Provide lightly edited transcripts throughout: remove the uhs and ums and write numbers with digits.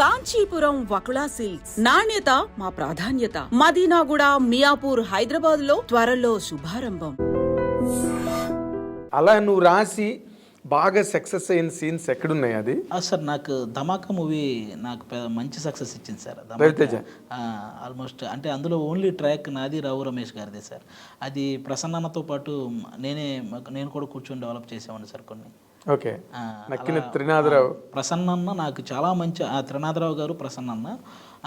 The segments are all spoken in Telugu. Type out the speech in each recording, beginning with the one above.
కాంచీపురం వకుళా సిల్క్స్, నాణ్యత మా ప్రాధాన్యత. మదీనాగూడ, మియాపూర్, హైదరాబాద్ లో త్వరలో శుభారంభం. అలా నువ్వు రాసి బాగా సక్సెస్ అయిన సీన్స్ ఎక్కడున్నాయి? అది సార్ నాకు ధమాకా మూవీ నాకు మంచి సక్సెస్ ఇచ్చింది సార్. రవితేజ ఆల్మోస్ట్ అంటే అందులో ఓన్లీ ట్రాక్ నాది, రావు రమేష్ గారిదే సార్. అది ప్రసన్నతో పాటు నేను కూడా కూర్చొని డెవలప్ చేసేవాడిని సార్ కొన్ని. ఓకే, నక్కిన త్రినాథరావు ప్రసన్న నాకు చాలా మంచి త్రినాథరావు గారు ప్రసన్న.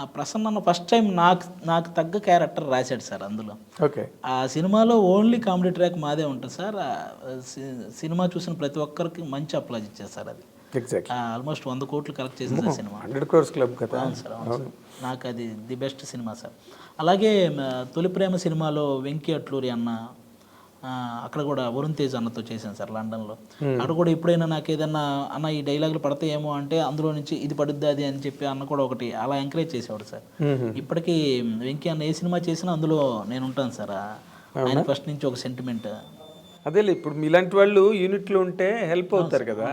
ఆ ప్రసన్న ఫస్ట్ టైం నాకు తగ్గ క్యారెక్టర్ రాశాడు సార్ అందులో. ఓకే, ఆ సినిమాలో ఓన్లీ కామెడీ ట్రాక్ మాదే ఉంటుంది సార్. సినిమా చూసిన ప్రతి ఒక్కరికి మంచి అప్లాజ్ ఇచ్చారు సార్. అది ఆల్మోస్ట్ 100 కోట్లు కలెక్ట్ చేసింది సినిమా. 100 crores క్లబ్ కదా. అవును సార్, అవును సార్. నాకు అది ది బెస్ట్ సినిమా సార్. అలాగే తొలి ప్రేమ సినిమాలో వెంకీ అట్లూరి అన్న, అక్కడ కూడా వరుణ్ తేజ్ అన్నతో చేశాను సార్ లండన్లో. అక్కడ కూడా ఎప్పుడైనా నాకు ఏదన్నా అన్న ఈ డైలాగులు పడతాయేమో అంటే అందులో నుంచి ఇది పడుద్ది అది అని చెప్పి అన్న కూడా ఒకటి అలా ఎంకరేజ్ చేసేవాడు సార్. ఇప్పటికీ వెంకీ అన్న ఏ సినిమా చేసినా అందులో నేను ఉంటాను సార్. ఆయన ఫస్ట్ నుంచి ఒక సెంటిమెంట్. అదేలే, ఇప్పుడు మీలాంటి వాళ్ళు యూనిట్లో ఉంటే హెల్ప్ అవుతారు కదా.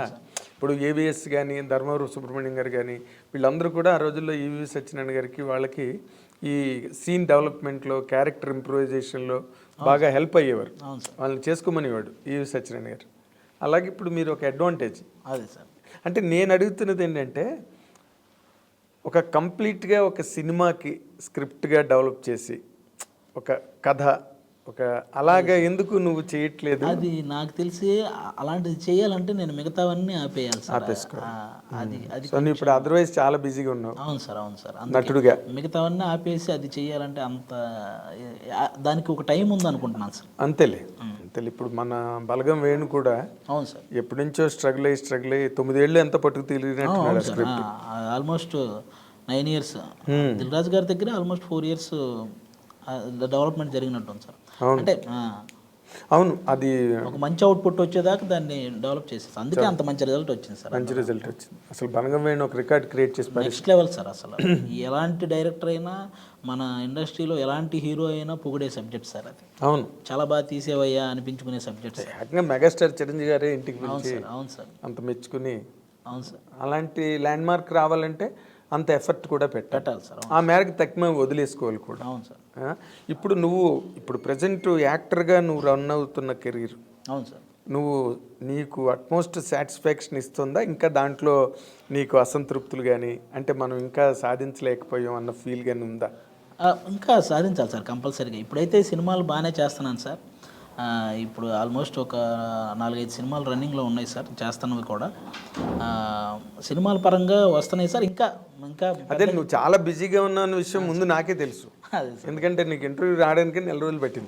ఇప్పుడు ఏవిఎస్ కానీ, ధర్మవరం సుబ్రహ్మణ్యం గారు కానీ, వీళ్ళందరూ కూడా ఆ రోజుల్లో ఈవీఎస్ సత్యనారాయణ గారికి వాళ్ళకి ఈ సీన్ డెవలప్మెంట్లో, క్యారెక్టర్ ఇంప్రూవైజేషన్లో బాగా హెల్ప్ అయ్యేవారు. వాళ్ళని చేసుకోమనేవాడు ఈవీఎస్ సత్యనారాయణ గారు. అలాగే ఇప్పుడు మీరు ఒక అడ్వాంటేజ్. అదే సార్, అంటే నేను అడుగుతున్నది ఏంటంటే, ఒక కంప్లీట్గా ఒక సినిమాకి స్క్రిప్ట్గా డెవలప్ చేసి ఒక కథ ఒక అలాగా ఎందుకు నువ్వు చేయట్లేదు? అది నాకు తెలిసి అలాంటిది చేయాలంటే నేను మిగతావన్నీ ఆపేయాలి సార్. అది ఇప్పుడు అదర్వైజ్ చాలా బిజీగా ఉన్నావు. అవును సార్, అవును సార్. నటుడుగా మిగతావన్నీ ఆపేసి అది చేయాలంటే అంత దానికి ఒక టైం ఉంది అనుకుంటున్నాను సార్. అంతేలే. ఇప్పుడు మన బలగం వేణు కూడా అవును సార్ ఎప్పటి నుంచో స్ట్రగుల్ అయ్యి 9 ఏళ్ళు ఎంత పట్టుకు తెలియనట్టు ఆల్మోస్ట్ 9 years. దిల్ రాజు గారి దగ్గర ఆల్మోస్ట్ 4 years డెవలప్మెంట్ జరిగినట్టు సార్. అంటే అవును, అది ఒక మంచి అవుట్పుట్ వచ్చేదాకా దాన్ని డెవలప్ చేసేసి అందుకే అంత మంచి రిజల్ట్ వచ్చింది సార్. మంచి రిజల్ట్ వచ్చింది. అసలు బలగం వేణు ఒక రికార్డ్ క్రియేట్ చేసి నెక్స్ట్ లెవెల్ సార్. అసలు ఎలాంటి డైరెక్టర్ అయినా మన ఇండస్ట్రీలో ఎలాంటి హీరో అయినా పొగిడే సబ్జెక్ట్ సార్ అది. అవును, చాలా బాగా తీసేవయ్యా అనిపించుకునే సబ్జెక్ట్. మెగాస్టార్ చిరంజీవి గారే ఇంటికి పిలిచి అవును సార్ అంత మెచ్చుకుని. అవును సార్, అలాంటి ల్యాండ్ మార్క్ రావాలంటే అంత ఎఫర్ట్ కూడా పెట్టాలి సార్. ఆ మేరకు తక్కువ వదిలేసుకోవాలి కూడా. అవును సార్. ఇప్పుడు ప్రజెంట్ యాక్టర్గా నువ్వు రన్ అవుతున్న కెరీర్, అవును సార్, నీకు అట్మోస్ట్ సాటిస్ఫాక్షన్ ఇస్తుందా? ఇంకా దాంట్లో నీకు అసంతృప్తులు కానీ, అంటే మనం ఇంకా సాధించలేకపోయాం అన్న ఫీల్ కానీ ఉందా? ఇంకా సాధించాలి సార్ కంపల్సరీగా. ఇప్పుడైతే సినిమాలు బాగానే చేస్తున్నాను సార్. ఇప్పుడు ఆల్మోస్ట్ ఒక 4-5 సినిమాలు రన్నింగ్లో ఉన్నాయి సార్, చేస్తున్నవి కూడా. సినిమాల పరంగా వస్తున్నాయి సార్. ఇంకా అదే నువ్వు చాలా బిజీగా ఉన్న విషయం ముందు నాకే తెలుసు. ఎందుకంటే నీకు ఇంటర్వ్యూ రావడానికి 4 రోజులు పెట్టింది.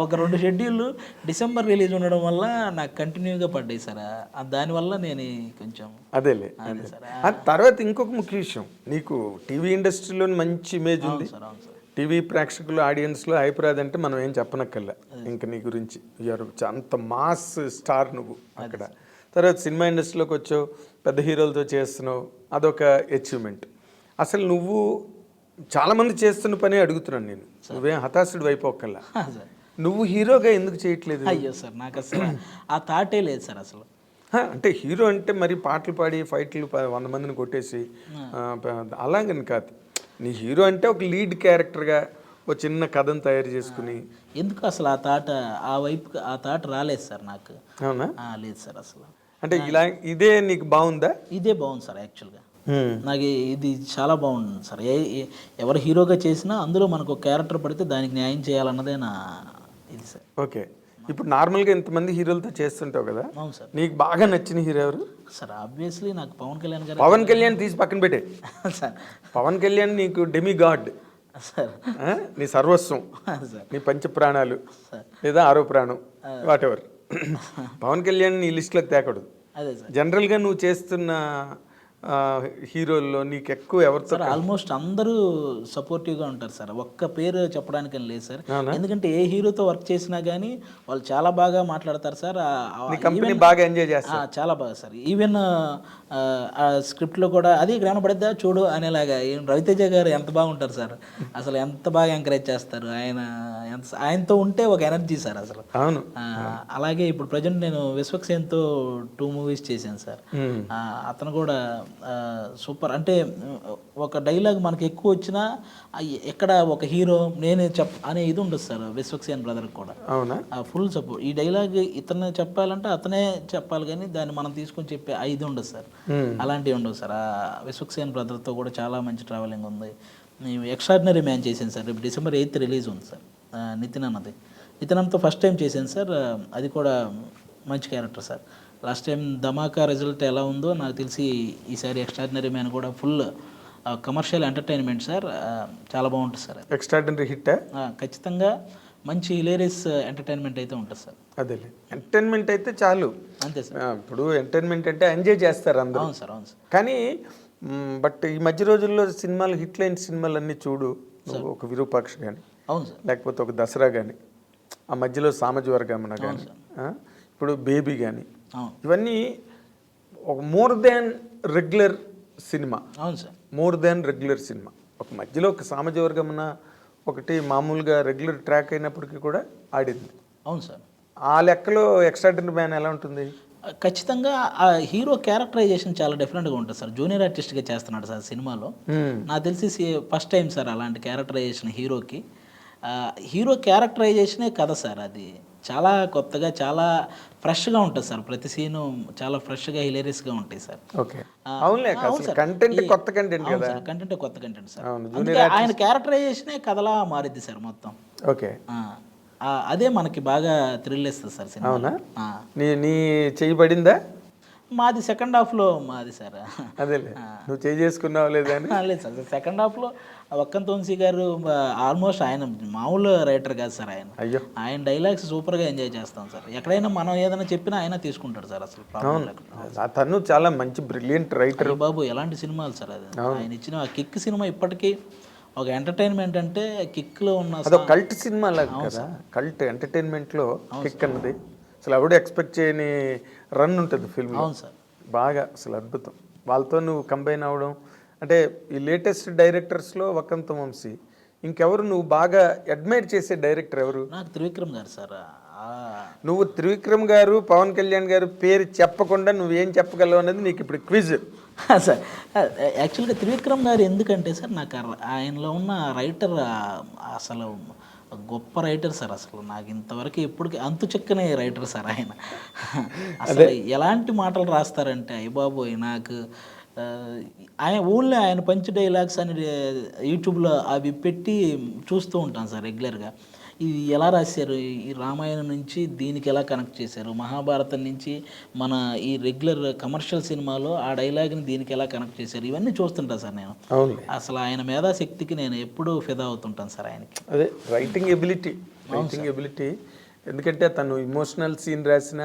ఒక 2 షెడ్యూళ్ళు డిసెంబర్ రిలీజ్ ఉండడం వల్ల నాకు కంటిన్యూగా పడ్డాయి సార్. దానివల్ల నేను కొంచెం అదేలే. తర్వాత ఇంకొక ముఖ్య విషయం, నీకు టీవీ ఇండస్ట్రీలో మంచి ఇమేజ్ ఉంది. టీవీ ప్రేక్షకులు ఆడియన్స్లో హైపరాజ్ అంటే మనం ఏం చెప్పనక్కర్లే ఇంకా నీ గురించి. అంత మాస్ స్టార్ నువ్వు అక్కడ. తర్వాత సినిమా ఇండస్ట్రీలోకి వచ్చావు, పెద్ద హీరోలతో చేస్తున్నావు, అదొక అచీవ్మెంట్. అసలు నువ్వు చాలామంది చేస్తున్న పని అడుగుతున్నాను నేను, నువ్వేం హతాశుడు అయిపోకల్లా. నువ్వు హీరోగా ఎందుకు చేయట్లేదు? అయ్యో సార్, నాకు అసలు ఆ థాటే లేదు సార్ అసలు. అంటే హీరో అంటే మరి పాటలు పాడి ఫైట్లు 100 మందిని కొట్టేసి అలాగని కాదు. నీ హీరో అంటే ఒక లీడ్ క్యారెక్టర్గా ఒక చిన్న కథను తయారు చేసుకుని. ఎందుకు అసలు ఆ థాట్ రాలేదు సార్ నాకు. అవునా? లేదు సార్ అసలు. అంటే ఇదే నీకు బాగుందా? ఇదే బాగుంది సార్ యాక్చువల్గా. నాకు ఇది చాలా బాగుంది సార్. ఎవరు హీరోగా చేసినా అందులో మనకు ఒక క్యారెక్టర్ పడితే దానికి న్యాయం చేయాలన్నదే నా ఇది సార్. ఓకే, ఇప్పుడు నార్మల్గా ఇంతమంది హీరోలతో చేస్తుంటావు కదా. అవును సార్. నీకు బాగా నచ్చిన హీరో ఎవరు? సార్ ఆబ్వియస్లీ నాకు పవన్ కళ్యాణ్ గారు. పవన్ కళ్యాణ్ తీసి పక్కన పెట్టే సార్. పవన్ కళ్యాణ్ నీకు డెమి గాడ్ సార్, నీ సర్వస్వం, నీ పంచ ప్రాణాలు లేదా 6వ ప్రాణం, వాట్ ఎవర్. పవన్ కళ్యాణ్ నీ లిస్టులోకి తేకూడదు. అదే సార్. జనరల్గా నువ్వు చేస్తున్న హీరోల్లో నీకు ఎక్కువ ఎవరు సార్? ఆల్మోస్ట్ అందరూ సపోర్టివ్గా ఉంటారు సార్. ఒక్క పేరు చెప్పడానికి లేదు సార్. ఎందుకంటే ఏ హీరోతో వర్క్ చేసినా కానీ వాళ్ళు చాలా బాగా మాట్లాడతారు సార్. బాగా ఎంజాయ్ చేస్తారు, చాలా బాగా సార్. ఈవెన్ స్క్రిప్ట్లో కూడా అది గ్రహణపడిద్దా చూడు అనేలాగా రవితేజ గారు ఎంత బాగుంటారు సార్. అసలు ఎంత బాగా ఎంకరేజ్ చేస్తారు. ఆయనతో ఉంటే ఒక ఎనర్జీ సార్ అసలు. అవును. అలాగే ఇప్పుడు ప్రజెంట్ నేను విశ్వక్సేన్తో 2 movies చేశాను సార్. అతను కూడా సూపర్. అంటే ఒక డైలాగ్ మనకి ఎక్కువ వచ్చినా ఎక్కడ ఒక హీరో నేనే అనే ఇది ఉండదు సార్ విశ్వక్సేన్ బ్రదర్కి కూడా. అవునా? Full support. ఈ డైలాగ్ ఇతను చెప్పాలంటే అతనే చెప్పాలి, కానీ దాన్ని మనం తీసుకొని చెప్పే ఇది ఉండదు సార్. అలాంటివి ఉండవు సార్. విశ్వక్సేన్ బ్రదర్తో కూడా చాలా మంచి ట్రావెలింగ్ ఉంది. ఎక్స్ట్రాడినరీ మ్యాన్ చేశాను సార్. రేపు December 8th రిలీజ్ ఉంది సార్. నితిన్ అన్నతో ఫస్ట్ టైం చేశాను సార్. అది కూడా మంచి క్యారెక్టర్ సార్. లాస్ట్ టైం ధమాకా రిజల్ట్ ఎలా ఉందో నాకు తెలిసి ఈసారి ఎక్స్ట్రాడినరీ మ్యాన్ కూడా ఫుల్ కమర్షియల్ ఎంటర్టైన్మెంట్ సార్. చాలా బాగుంటుంది సార్. ఎక్స్ట్రాడినరీ హిట్ ఖచ్చితంగా మంచి హిలేరియస్ ఎంటర్టైన్మెంట్ అయితే ఉంటుంది సార్. అదే ఎంటర్టైన్మెంట్ అయితే చాలు, అంతే సార్. ఇప్పుడు ఎంటర్టైన్మెంట్ అంటే ఎంజాయ్ చేస్తారు అందరూ. అవును సార్, అవును సార్. కానీ బట్ ఈ మధ్య రోజుల్లో సినిమాలు హిట్ లైన్ సినిమాలు అన్నీ చూడు, ఒక విరూపాక్ష కానీ, అవును సార్, లేకపోతే ఒక దసరా కానీ, ఆ మధ్యలో సామజవర్గమన కానీ, ఇప్పుడు బేబీ కానీ, ఇవన్నీ ఒక మోర్ దాన్ రెగ్యులర్ సినిమా. అవును sir, more than regular cinema. ఒక మధ్యలో ఒక సామజవర్గమన ఒకటి మామూలుగా రెగ్యులర్ ట్రాక్ అయినప్పటికీ కూడా ఆడింది. అవును సార్. ఆ లెక్కలో ఎక్స్ట్రాడినరీ మ్యాన్ ఎలా ఉంటుంది? ఖచ్చితంగా ఆ హీరో క్యారెక్టరైజేషన్ చాలా డిఫరెంట్గా ఉంటుంది సార్. జూనియర్ ఆర్టిస్ట్గా చేస్తున్నాడు సార్ సినిమాలో. నాకు తెలిసి ఫస్ట్ టైం సార్ అలాంటి క్యారెక్టరైజేషన్ హీరోకి. హీరో క్యారెక్టరైజేషనే కదా సార్, అది చాలా కొత్తగా చాలా ఫ్రెష్గా ఉంటుంది సార్. ప్రతి సీను చాలా ఫ్రెష్గా హిలేరియస్గా ఉంటాయి సార్. ఓకే, అవునులే, కంటెంట్ కొత్త కంటెంట్ కదా, కంటెంట్ కొత్త కంటెంట్ సార్. ఆయన క్యారెక్టరైజేషనే కథలా మారిద్ది సార్ మొత్తం. ఓకే, అదే మనకి బాగా థ్రిల్ ఇస్తుంది సార్ సినిమా. అవునా? నీ చేయబడిందా? మాది సెకండ్ హాఫ్లో మాది సార్. అదేలే, నువ్వు చేసుకున్నావు లేదని? లేదు సార్, సెకండ్ హాఫ్లో వక్కంత్ వంశీ గారు ఆల్మోస్ట్ ఆయన మామూలు రైటర్ కాదు సార్. ఆయన డైలాగ్స్ సూపర్గా ఎంజాయ్ చేస్తాం సార్. ఎక్కడైనా మనం ఏదైనా చెప్పినా ఆయన తీసుకుంటాడు సార్. అసలు తను చాలా మంచి బ్రిలియంట్ రైటర్ బాబు. ఎలాంటి సినిమాలు సార్ అది. ఆయన ఇచ్చిన ఆ కిక్ సినిమా ఇప్పటికీ ఒక ఎంటర్టైన్మెంట్ అంటే కిక్లో ఉన్న కల్ట్ సినిమా లాగా కదా. కల్ట్ ఎంటర్టైన్మెంట్లో కిక్ అన్నది అసలు ఎవడు ఎక్స్పెక్ట్ చేయని రన్ ఉంటుంది ఫిల్మ్. అవును సార్, బాగా అసలు అద్భుతం. వాళ్ళతో నువ్వు కంబైన్ అవ్వడం అంటే ఈ లేటెస్ట్ డైరెక్టర్స్లో వక్కంత్ వంశీ. ఇంకెవరు నువ్వు బాగా అడ్మైర్ చేసే డైరెక్టర్ ఎవరు? నాకు త్రివిక్రమ్ గారు సార్. నువ్వు త్రివిక్రమ్ గారు, పవన్ కళ్యాణ్ గారు పేరు చెప్పకుండా నువ్వేం చెప్పగలవు అనేది నీకు ఇప్పుడు క్విజ్ సార్. యాక్చువల్గా త్రివిక్రమ్ గారు ఎందుకంటే సార్ నాకు ఆయనలో ఉన్న రైటర్ అసలు గొప్ప రైటర్ సార్. అసలు నాకు ఇంతవరకు ఎప్పటికీ అంతు చెక్కనే రైటర్ సార్ ఆయన. అసలు ఎలాంటి మాటలు రాస్తారంటే అయ్యబాబోయ్, నాకు ఆయన ఓన్లీ ఆయన పంచ్ డైలాగ్స్ అని యూట్యూబ్లో అవి పెట్టి చూస్తూ ఉంటాను సార్ రెగ్యులర్గా. ఇది ఎలా రాశారు, ఈ రామాయణం నుంచి దీనికి ఎలా కనెక్ట్ చేశారు, మహాభారతం నుంచి మన ఈ రెగ్యులర్ కమర్షియల్ సినిమాలో ఆ డైలాగ్ని దీనికి ఎలా కనెక్ట్ చేశారు, ఇవన్నీ చూస్తుంటాను సార్ నేను. అసలు ఆయన మేధాశక్తికి నేను ఎప్పుడూ ఫిదా అవుతుంటాను సార్ ఆయనకి. అదే రైటింగ్ ఎబిలిటీ. ఎందుకంటే తను ఇమోషనల్ సీన్ రాసిన,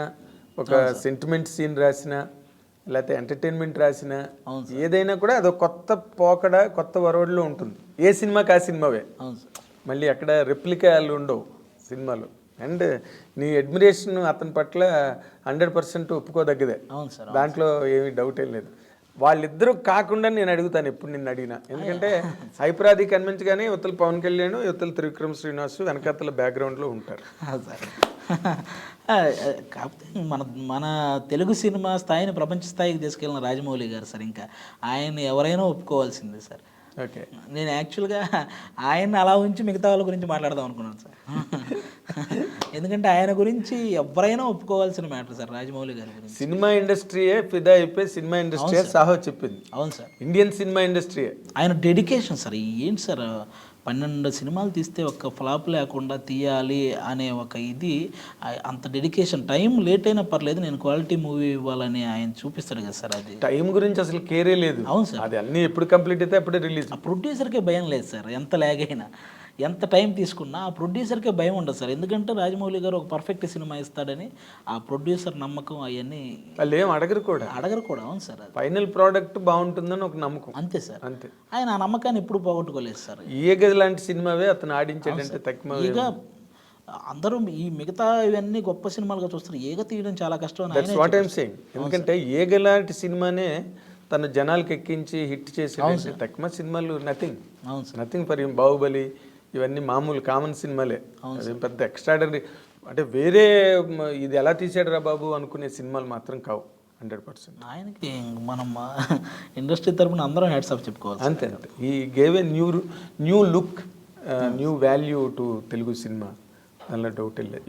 ఒక సెంటిమెంట్ సీన్ రాసిన, లేకపోతే ఎంటర్టైన్మెంట్ రాసిన ఏదైనా కూడా అదొక కొత్త పోకడ, కొత్త వరవడిలో ఉంటుంది. ఏ సినిమాకి ఆ సినిమావే. అవును సార్. మళ్ళీ అక్కడ రెప్లికాలు ఉండవు సినిమాలు. అండ్ నీ అడ్మిరేషన్ అతని పట్ల 100% ఒప్పుకోదగ్గదే. అవును సార్, దాంట్లో ఏమీ డౌట్ ఏం లేదు. వాళ్ళిద్దరూ కాకుండా నేను అడుగుతాను ఎప్పుడు నిన్ను అడిగినా. ఎందుకంటే హైపరాది కన్విన్స్ యువతల పవన్ కళ్యాణ్, యువతల త్రివిక్రమ్ శ్రీనివాస్ వెనకాతల బ్యాక్గ్రౌండ్లో ఉంటారు సార్. కాకపోతే మన తెలుగు సినిమా స్థాయిని ప్రపంచ స్థాయికి తీసుకెళ్ళిన రాజమౌళి గారు సార్. ఇంకా ఆయన్ని ఎవరైనా ఒప్పుకోవాల్సిందే సార్. ఓకే, నేను యాక్చువల్గా ఆయన్ని అలా ఉంచి మిగతా వాళ్ళ గురించి మాట్లాడదాం అనుకున్నాను సార్. ఎందుకంటే ఆయన గురించి ఎవరైనా ఒప్పుకోవాల్సిన మ్యాటర్ సార్ రాజమౌళి గారి గురించి. సినిమా ఇండస్ట్రీయే ఫిదా అయిపోయి సినిమా ఇండస్ట్రీ సాహో చెప్పింది. అవును సార్, ఇండియన్ సినిమా ఇండస్ట్రీయే. ఆయన డెడికేషన్ సార్. ఏంటి సార్, 12 సినిమాలు తీస్తే ఒక్క ఫ్లాప్ లేకుండా తీయాలి అనే ఒక ఇది, అంత డెడికేషన్. టైం లేట్ అయినా పర్లేదు, నేను క్వాలిటీ మూవీ ఇవ్వాలని ఆయన చూపిస్తాడు కదా సార్. అది టైం గురించి అసలు కేరే లేదు. అవును సార్, అది అన్నీ ఎప్పుడు కంప్లీట్ అయితే అప్పుడే రిలీజ్. ఆ ప్రొడ్యూసర్కే భయం లేదు సార్. ఎంత లాగ్ అయినా, ఎంత టైం తీసుకున్నా ఆ ప్రొడ్యూసర్కే భయం ఉండదు సార్. ఎందుకంటే రాజమౌళి గారు ఒక పర్ఫెక్ట్ సినిమా ఇస్తాడని ఆ ప్రొడ్యూసర్ నమ్మకం, అవన్నీ వాళ్ళు ఏం అడగరు కూడా. అవును సార్, ఫైనల్ ప్రోడక్ట్ బాగుంటుందని ఒక నమ్మకం. అంతే సార్, అంతే. ఆయన ఆ నమ్మకాన్ని ఎప్పుడు పోగొట్టుకోలేదు సార్. ఈగ లాంటి సినిమావే అతను ఆడించాడంటే తక్కువ. ఈగ అందరూ ఈ మిగతా ఇవన్నీ గొప్ప సినిమాలుగా చూస్తారు, ఈగ తీయడం చాలా కష్టం. What I'm saying. ఎందుకంటే ఈగ లాంటి సినిమానే తన జనాలకి ఎక్కించి హిట్ చేసి తక్కువ సినిమాలు నథింగ్ ఫర్ హిమ్. బాహుబలి ఇవన్నీ మామూలు కామన్ సినిమాలే. అదేం పెద్ద ఎక్స్ట్రాడనరీ అంటే వేరే ఇది ఎలా తీసాడు రా బాబు అనుకునే సినిమాలు మాత్రం కావు. 100%. ఆయనకి మనం ఇండస్ట్రీ తరపున అందరం హ్యాట్స్ ఆఫ్ చెప్పుకోవాలి. అంతే అంతే. ఈ gave a new look, new value to Telugu cinema, దానిలో డౌట్ లేదు.